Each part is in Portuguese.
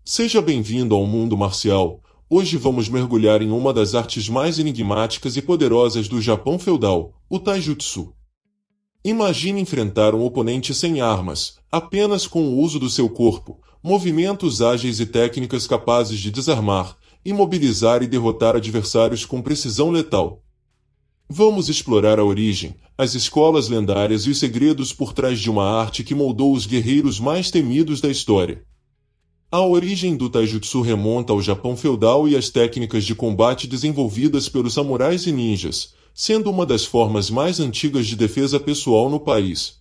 Seja bem-vindo ao mundo marcial. Hoje vamos mergulhar em uma das artes mais enigmáticas e poderosas do Japão feudal, o Taijutsu. Imagine enfrentar um oponente sem armas, apenas com o uso do seu corpo, movimentos ágeis e técnicas capazes de desarmar, imobilizar e derrotar adversários com precisão letal. Vamos explorar a origem, as escolas lendárias e os segredos por trás de uma arte que moldou os guerreiros mais temidos da história. A origem do Taijutsu remonta ao Japão feudal e às técnicas de combate desenvolvidas pelos samurais e ninjas, sendo uma das formas mais antigas de defesa pessoal no país.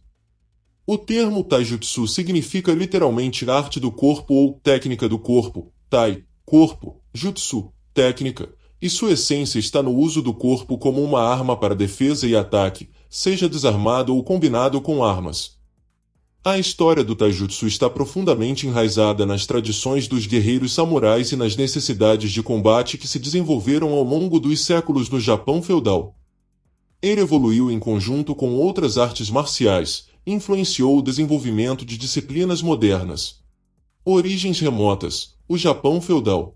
O termo Taijutsu significa literalmente arte do corpo ou técnica do corpo, Tai, corpo, Jutsu, técnica, e sua essência está no uso do corpo como uma arma para defesa e ataque, seja desarmado ou combinado com armas. A história do Taijutsu está profundamente enraizada nas tradições dos guerreiros samurais e nas necessidades de combate que se desenvolveram ao longo dos séculos no Japão feudal. Ele evoluiu em conjunto com outras artes marciais, e influenciou o desenvolvimento de disciplinas modernas. Origens remotas: o Japão feudal.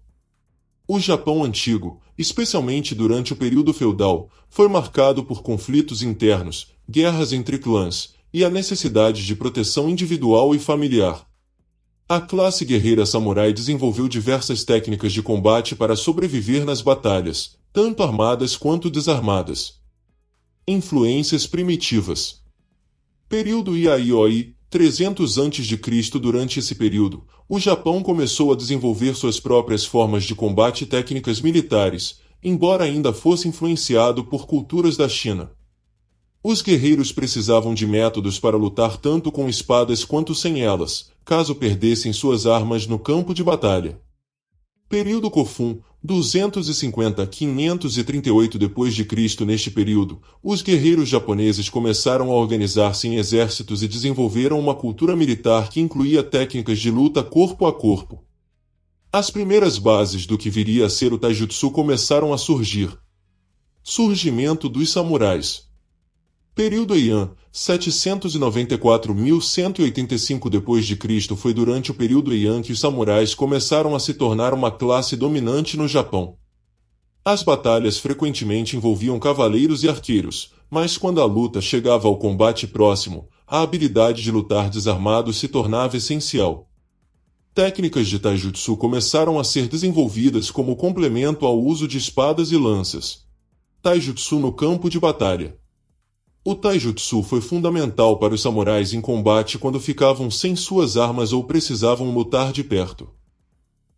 O Japão antigo, especialmente durante o período feudal, foi marcado por conflitos internos, guerras entre clãs, e a necessidade de proteção individual e familiar. A classe guerreira samurai desenvolveu diversas técnicas de combate para sobreviver nas batalhas, tanto armadas quanto desarmadas. Influências primitivas. Período Yayoi, 300 a.C. Durante esse período, o Japão começou a desenvolver suas próprias formas de combate e técnicas militares, embora ainda fosse influenciado por culturas da China. Os guerreiros precisavam de métodos para lutar tanto com espadas quanto sem elas, caso perdessem suas armas no campo de batalha. Período Kofun, 250 a 538 d.C. Neste período, os guerreiros japoneses começaram a organizar-se em exércitos e desenvolveram uma cultura militar que incluía técnicas de luta corpo a corpo. As primeiras bases do que viria a ser o Taijutsu começaram a surgir. Surgimento dos samurais. Período Heian, 794.185 d.C. Foi durante o período Heian que os samurais começaram a se tornar uma classe dominante no Japão. As batalhas frequentemente envolviam cavaleiros e arqueiros, mas quando a luta chegava ao combate próximo, a habilidade de lutar desarmado se tornava essencial. Técnicas de Taijutsu começaram a ser desenvolvidas como complemento ao uso de espadas e lanças. Taijutsu no campo de batalha. O Taijutsu foi fundamental para os samurais em combate quando ficavam sem suas armas ou precisavam lutar de perto.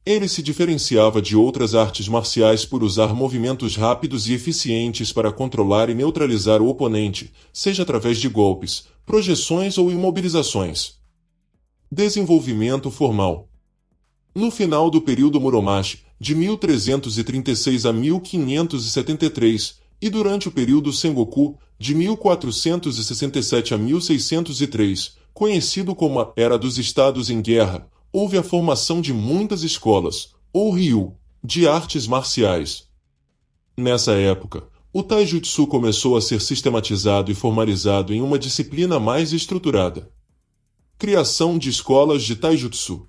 Ele se diferenciava de outras artes marciais por usar movimentos rápidos e eficientes para controlar e neutralizar o oponente, seja através de golpes, projeções ou imobilizações. Desenvolvimento formal. No final do período Muromachi, de 1336 a 1573, e durante o período Sengoku, de 1467 a 1603, conhecido como a Era dos Estados em Guerra, houve a formação de muitas escolas, ou ryu, de artes marciais. Nessa época, o Taijutsu começou a ser sistematizado e formalizado em uma disciplina mais estruturada. Criação de escolas de Taijutsu.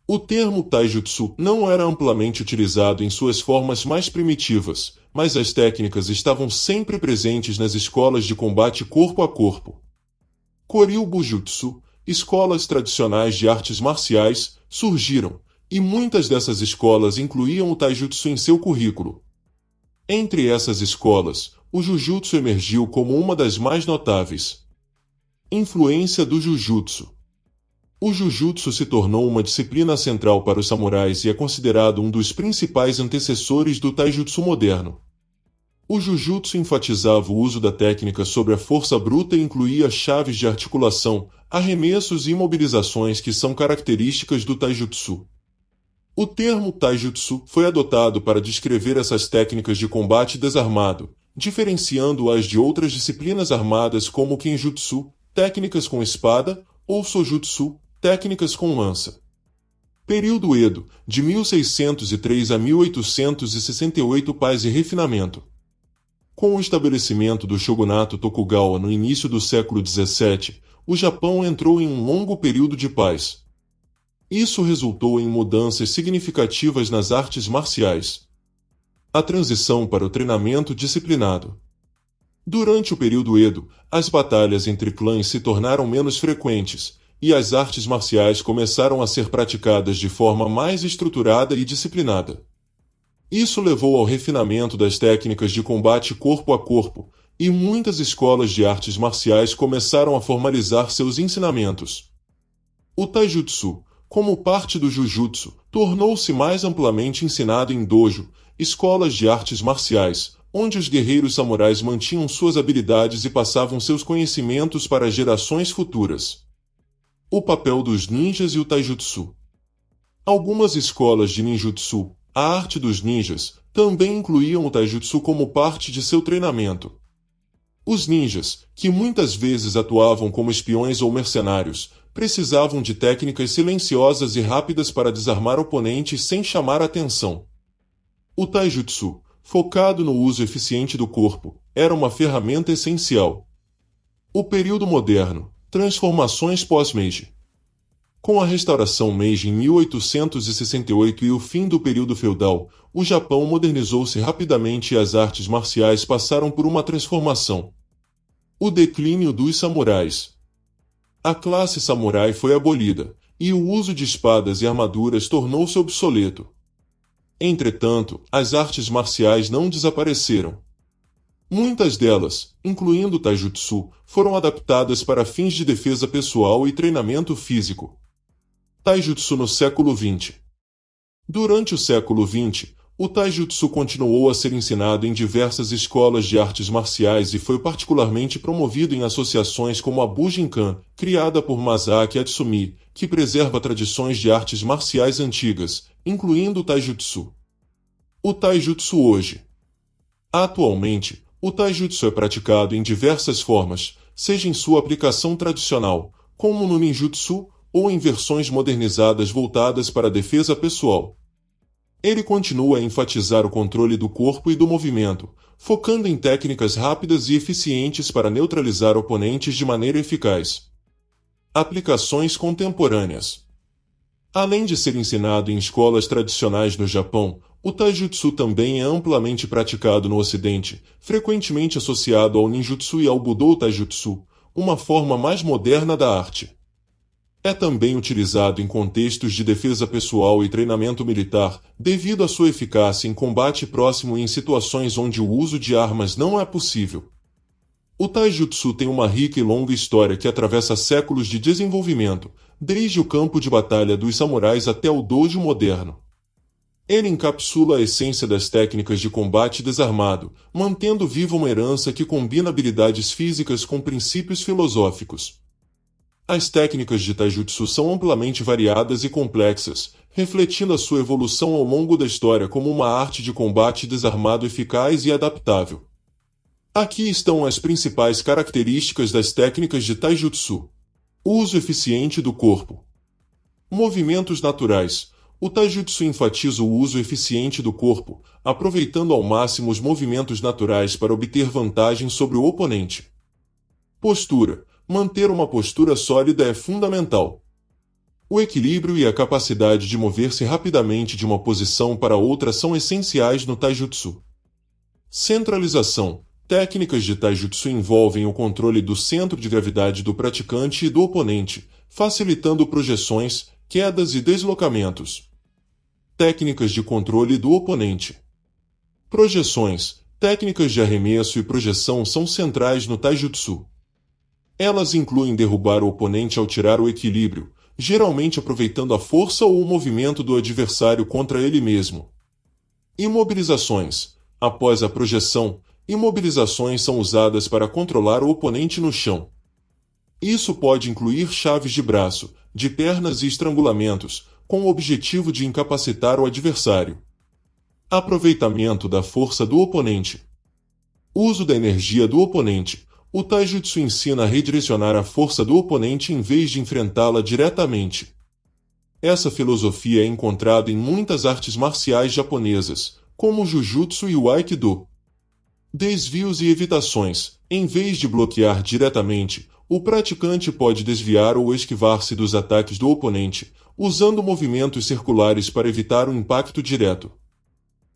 O termo Taijutsu não era amplamente utilizado em suas formas mais primitivas, mas as técnicas estavam sempre presentes nas escolas de combate corpo a corpo. Koryu Bujutsu, escolas tradicionais de artes marciais, surgiram, e muitas dessas escolas incluíam o Taijutsu em seu currículo. Entre essas escolas, o Jujutsu emergiu como uma das mais notáveis. Influência do Jujutsu. O Jujutsu se tornou uma disciplina central para os samurais e é considerado um dos principais antecessores do Taijutsu moderno. O Jujutsu enfatizava o uso da técnica sobre a força bruta e incluía chaves de articulação, arremessos e imobilizações que são características do Taijutsu. O termo Taijutsu foi adotado para descrever essas técnicas de combate desarmado, diferenciando-as de outras disciplinas armadas como Kenjutsu, técnicas com espada, ou Sojutsu, técnicas com lança. Período Edo, de 1603 a 1868. Paz e refinamento. Com o estabelecimento do shogunato Tokugawa no início do século XVII, o Japão entrou em um longo período de paz. Isso resultou em mudanças significativas nas artes marciais. A transição para o treinamento disciplinado. Durante o período Edo, as batalhas entre clãs se tornaram menos frequentes, e as artes marciais começaram a ser praticadas de forma mais estruturada e disciplinada. Isso levou ao refinamento das técnicas de combate corpo a corpo, e muitas escolas de artes marciais começaram a formalizar seus ensinamentos. O Taijutsu, como parte do Jujutsu, tornou-se mais amplamente ensinado em dojo, escolas de artes marciais, onde os guerreiros samurais mantinham suas habilidades e passavam seus conhecimentos para gerações futuras. O papel dos ninjas e o Taijutsu. Algumas escolas de ninjutsu, a arte dos ninjas, também incluíam o Taijutsu como parte de seu treinamento. Os ninjas, que muitas vezes atuavam como espiões ou mercenários, precisavam de técnicas silenciosas e rápidas para desarmar oponentes sem chamar atenção. O Taijutsu, focado no uso eficiente do corpo, era uma ferramenta essencial. O período moderno, transformações pós-Meiji. Com a restauração Meiji em 1868 e o fim do período feudal, o Japão modernizou-se rapidamente e as artes marciais passaram por uma transformação. O declínio dos samurais. A classe samurai foi abolida, e o uso de espadas e armaduras tornou-se obsoleto. Entretanto, as artes marciais não desapareceram. Muitas delas, incluindo o Taijutsu, foram adaptadas para fins de defesa pessoal e treinamento físico. Taijutsu no século XX. Durante o século XX, o Taijutsu continuou a ser ensinado em diversas escolas de artes marciais e foi particularmente promovido em associações como a Bujinkan, criada por Masaaki Atsumi, que preserva tradições de artes marciais antigas, incluindo o Taijutsu. O Taijutsu hoje. Atualmente, o Taijutsu é praticado em diversas formas, seja em sua aplicação tradicional, como no ninjutsu, ou em versões modernizadas voltadas para a defesa pessoal. Ele continua a enfatizar o controle do corpo e do movimento, focando em técnicas rápidas e eficientes para neutralizar oponentes de maneira eficaz. Aplicações contemporâneas. Além de ser ensinado em escolas tradicionais no Japão, o Taijutsu também é amplamente praticado no Ocidente, frequentemente associado ao ninjutsu e ao Budou Taijutsu, uma forma mais moderna da arte. É também utilizado em contextos de defesa pessoal e treinamento militar, devido à sua eficácia em combate próximo e em situações onde o uso de armas não é possível. O Taijutsu tem uma rica e longa história que atravessa séculos de desenvolvimento, desde o campo de batalha dos samurais até o dojo moderno. Ele encapsula a essência das técnicas de combate desarmado, mantendo viva uma herança que combina habilidades físicas com princípios filosóficos. As técnicas de Taijutsu são amplamente variadas e complexas, refletindo a sua evolução ao longo da história como uma arte de combate desarmado eficaz e adaptável. Aqui estão as principais características das técnicas de Taijutsu. Uso eficiente do corpo. Movimentos naturais. O Taijutsu enfatiza o uso eficiente do corpo, aproveitando ao máximo os movimentos naturais para obter vantagem sobre o oponente. Postura. Manter uma postura sólida é fundamental. O equilíbrio e a capacidade de mover-se rapidamente de uma posição para outra são essenciais no Taijutsu. Centralização. Técnicas de Taijutsu envolvem o controle do centro de gravidade do praticante e do oponente, facilitando projeções, quedas e deslocamentos. Técnicas de controle do oponente. Projeções. Técnicas de arremesso e projeção são centrais no Taijutsu. Elas incluem derrubar o oponente ao tirar o equilíbrio, geralmente aproveitando a força ou o movimento do adversário contra ele mesmo. Imobilizações. Após a projeção, imobilizações são usadas para controlar o oponente no chão. Isso pode incluir chaves de braço, de pernas e estrangulamentos, com o objetivo de incapacitar o adversário. Aproveitamento da força do oponente. Uso da energia do oponente. O Taijutsu ensina a redirecionar a força do oponente em vez de enfrentá-la diretamente. Essa filosofia é encontrada em muitas artes marciais japonesas, como o Jujutsu e o Aikido. Desvios e evitações. Em vez de bloquear diretamente, o praticante pode desviar ou esquivar-se dos ataques do oponente, usando movimentos circulares para evitar um impacto direto.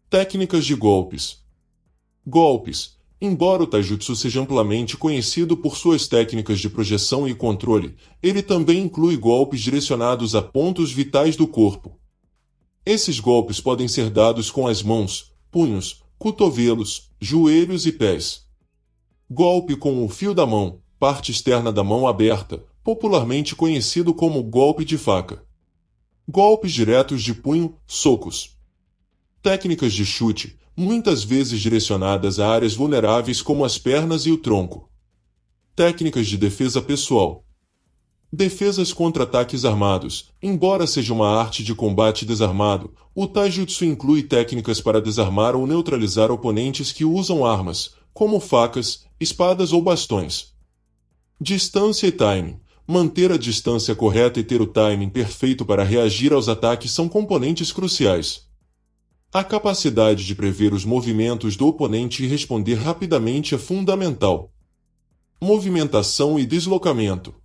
Técnicas de golpes. Golpes. Embora o taijutsu seja amplamente conhecido por suas técnicas de projeção e controle, ele também inclui golpes direcionados a pontos vitais do corpo. Esses golpes podem ser dados com as mãos, punhos, cotovelos, joelhos e pés. Golpe com o fio da mão, parte externa da mão aberta, popularmente conhecido como golpe de faca. Golpes diretos de punho, socos. Técnicas de chute, muitas vezes direcionadas a áreas vulneráveis como as pernas e o tronco. Técnicas de defesa pessoal. Defesas contra ataques armados. Embora seja uma arte de combate desarmado, o taijutsu inclui técnicas para desarmar ou neutralizar oponentes que usam armas, como facas, espadas ou bastões. Distância e timing. Manter a distância correta e ter o timing perfeito para reagir aos ataques são componentes cruciais. A capacidade de prever os movimentos do oponente e responder rapidamente é fundamental. Movimentação e deslocamento.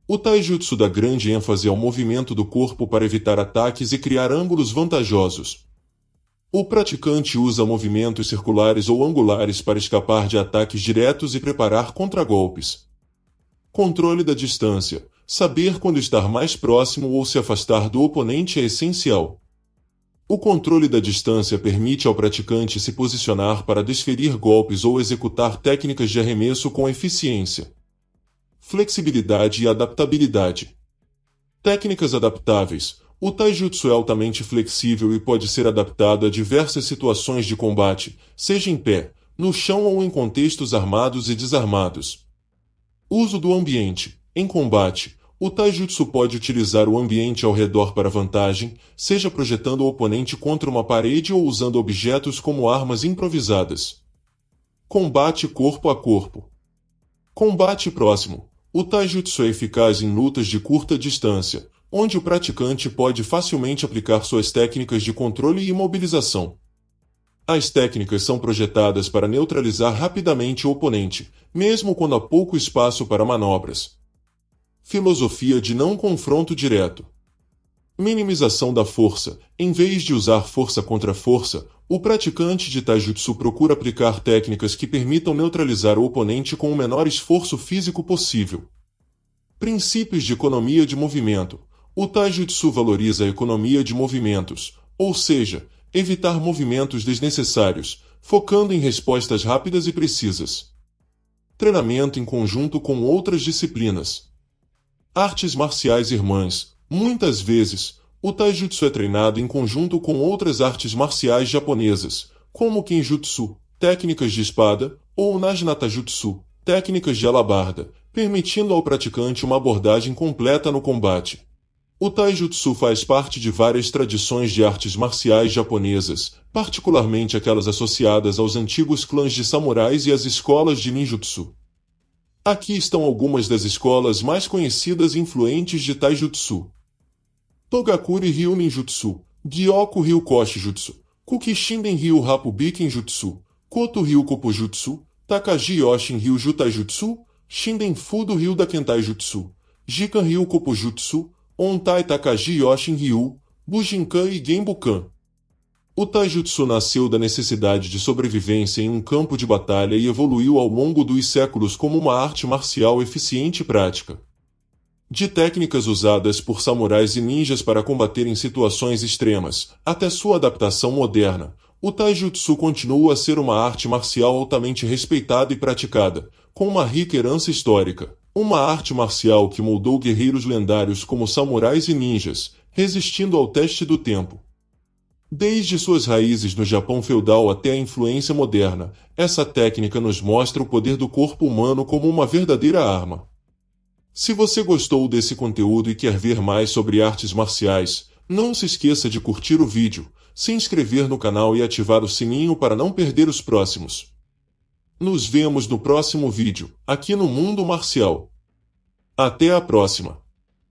O taijutsu dá grande ênfase ao movimento do corpo para evitar ataques e criar ângulos vantajosos. O praticante usa movimentos circulares ou angulares para escapar de ataques diretos e preparar contragolpes. Controle da distância. Saber quando estar mais próximo ou se afastar do oponente é essencial. O controle da distância permite ao praticante se posicionar para desferir golpes ou executar técnicas de arremesso com eficiência. Flexibilidade e adaptabilidade. Técnicas adaptáveis. O taijutsu é altamente flexível e pode ser adaptado a diversas situações de combate, seja em pé, no chão ou em contextos armados e desarmados. Uso do ambiente. Em combate, o taijutsu pode utilizar o ambiente ao redor para vantagem, seja projetando o oponente contra uma parede ou usando objetos como armas improvisadas. Combate corpo a corpo. Combate próximo. O taijutsu é eficaz em lutas de curta distância, onde o praticante pode facilmente aplicar suas técnicas de controle e imobilização. As técnicas são projetadas para neutralizar rapidamente o oponente, mesmo quando há pouco espaço para manobras. Filosofia de não confronto direto. Minimização da força. Em vez de usar força contra força, o praticante de taijutsu procura aplicar técnicas que permitam neutralizar o oponente com o menor esforço físico possível. Princípios de economia de movimento. O taijutsu valoriza a economia de movimentos, ou seja, evitar movimentos desnecessários, focando em respostas rápidas e precisas. Treinamento em conjunto com outras disciplinas. Artes marciais irmãs. Muitas vezes, o taijutsu é treinado em conjunto com outras artes marciais japonesas, como Kenjutsu, técnicas de espada, ou Najinatajutsu, técnicas de alabarda, permitindo ao praticante uma abordagem completa no combate. O taijutsu faz parte de várias tradições de artes marciais japonesas, particularmente aquelas associadas aos antigos clãs de samurais e às escolas de ninjutsu. Aqui estão algumas das escolas mais conhecidas e influentes de taijutsu. Togakuri Ryu Ninjutsu, Gyoku Ryu Koshi Jutsu, Kukishinden Ryu Hapubiken Jutsu, Koto Ryu Kopojutsu, Takaji Yoshin Ryu Jutaijutsu, Shinden Fudo Ryu Dakentai Jutsu, Jikan Ryu Kopojutsu, Ontai Takaji Yoshin Ryu, Bujinkan e Genbukan. O taijutsu nasceu da necessidade de sobrevivência em um campo de batalha e evoluiu ao longo dos séculos como uma arte marcial eficiente e prática. De técnicas usadas por samurais e ninjas para combater em situações extremas, até sua adaptação moderna, o taijutsu continua a ser uma arte marcial altamente respeitada e praticada, com uma rica herança histórica. Uma arte marcial que moldou guerreiros lendários como samurais e ninjas, resistindo ao teste do tempo. Desde suas raízes no Japão feudal até a influência moderna, essa técnica nos mostra o poder do corpo humano como uma verdadeira arma. Se você gostou desse conteúdo e quer ver mais sobre artes marciais, não se esqueça de curtir o vídeo, se inscrever no canal e ativar o sininho para não perder os próximos. Nos vemos no próximo vídeo, aqui no Mundo Marcial. Até a próxima!